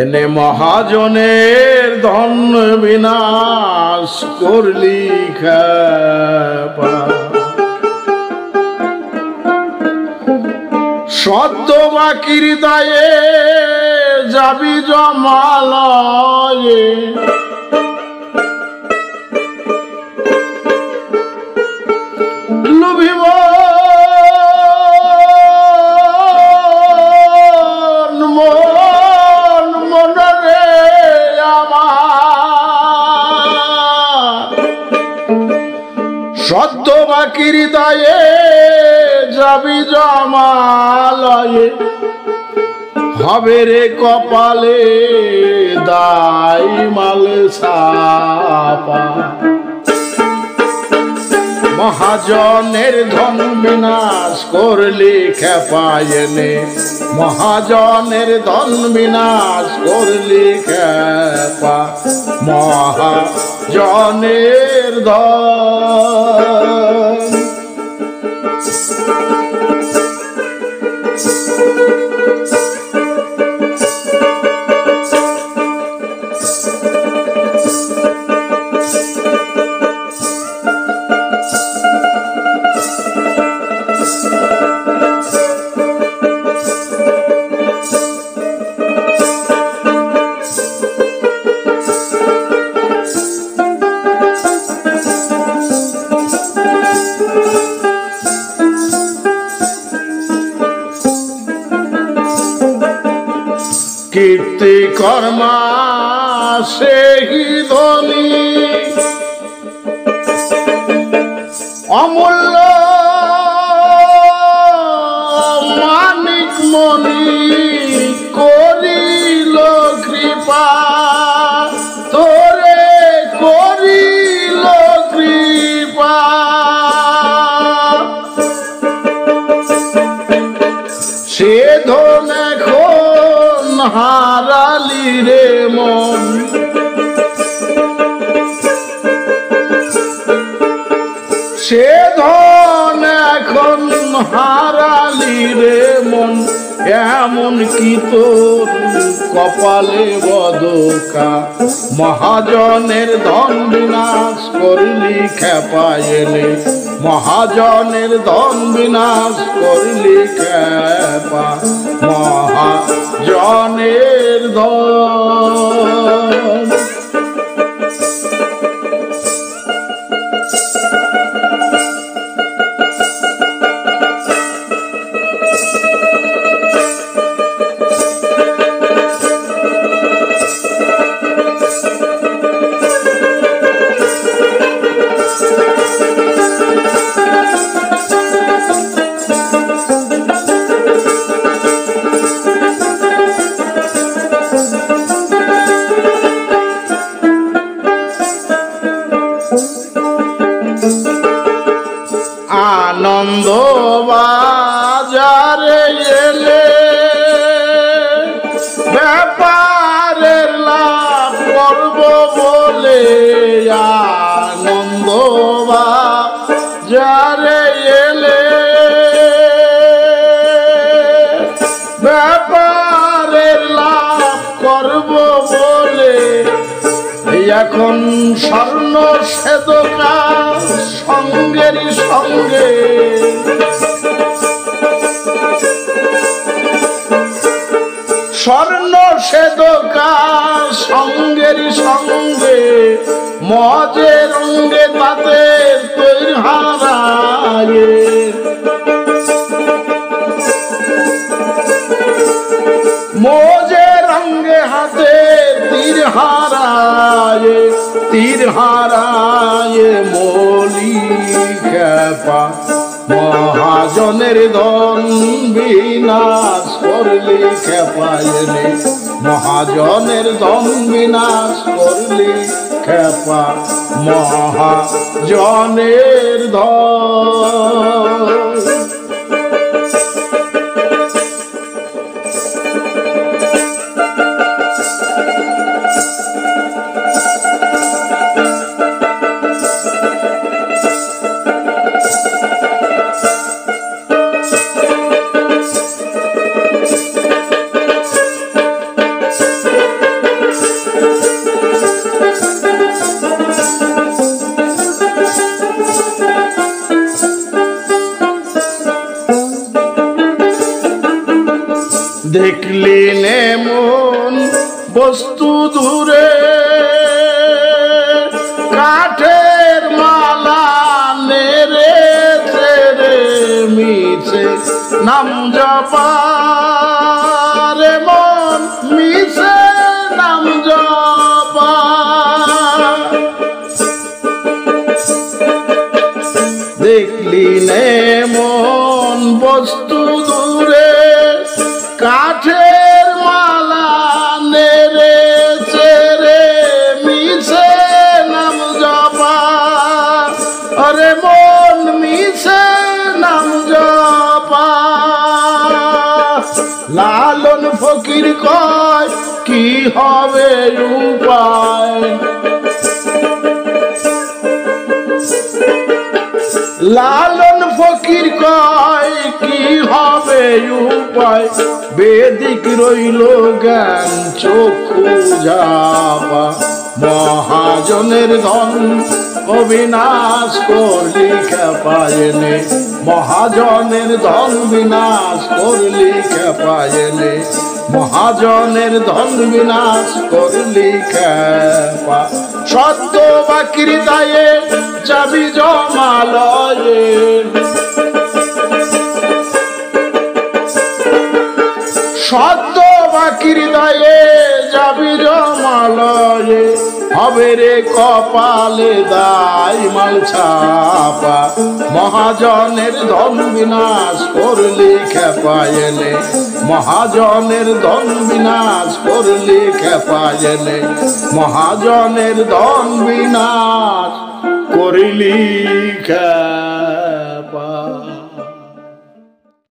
এনে মহাজনের ধন বিনাশ করলি খেপা সদ্য বাকির দায়ে যাবি জমালয়ে লুভিব সদ্য বাকির দায়ে যাবি জমালয়ে হবে রে কপালে দাই মাল ছাপা মহাজনের ধন বিনাশ করলি খেপা এনে মহাজনের ধন বিনাশ করলি খেপা মহাজনের ধন কীর্তি কর্মা সেই ধনী অমূল্য মানিক মণি করিল কৃপা তোরে করিল কৃপা সে ধন এখন হারালি রে মন সে ধন এখন হারালি রে মন এমন কি তোর কপালে বদকা মহাজনের ধন বিনাশ করলি খেপা এনে মহাজনের ধন বিনাশ করলি খেপা মহাজনের ধন আনন্দ বাজারে এলে ব্যাপারের লাভ করব বলে আনন্দ বাজারে এলে ব্যাপারের লাভ করব বলে এখন স্বর্ণ সেদকা সঙ্গেরই সঙ্গে স্বর্ণ সেদকা সঙ্গেরই সঙ্গে মজে রঙ্গে তাদের তৈরি হারায় মজে রঙ্গে হাতে তীর হারায় মলি খেপা মহাজনের ধন বিনাশ করলি খেপা এনে মহাজনের ধন বিনাশ করলি খেপা মহাজনের ধন দেখলি নে মন বস্তু দূরে কাঠের মালা নেড়ে চেড়ে মিছে নাম জপা রে মন মিছে নাম জপা দেখলি নে মন বস্তু দূরে কাঠের মালা নেড়ে চেড়ে মিছে নাম জপা আরে মন মিছে নাম জপা লালন ফকির কয় কি হবে উপায় লালন ফকির কয় কি হবে উপায় বেদিক রইল জ্ঞান চক্ষু ঝাপা মহাজনের ধন অবিনাশ করলি খেপায়নে মহাজনের ধন বিনাশ করলি খেপায়নে মহাজনের ধন বিনাশ করলি খেপা সত্য বাকির দায়ে যাবি জমালয়ে সত্য বাকির দায়ে যাবি জমালয়ে হবে রে কপালে দায় মাল ছাপা মহাজনের ধন বিনাশ করলি খেপায়নে মহাজনের ধন বিনাশ করলি খেপায়নে মহাজনের ধন বিনাশ করিলি খেপা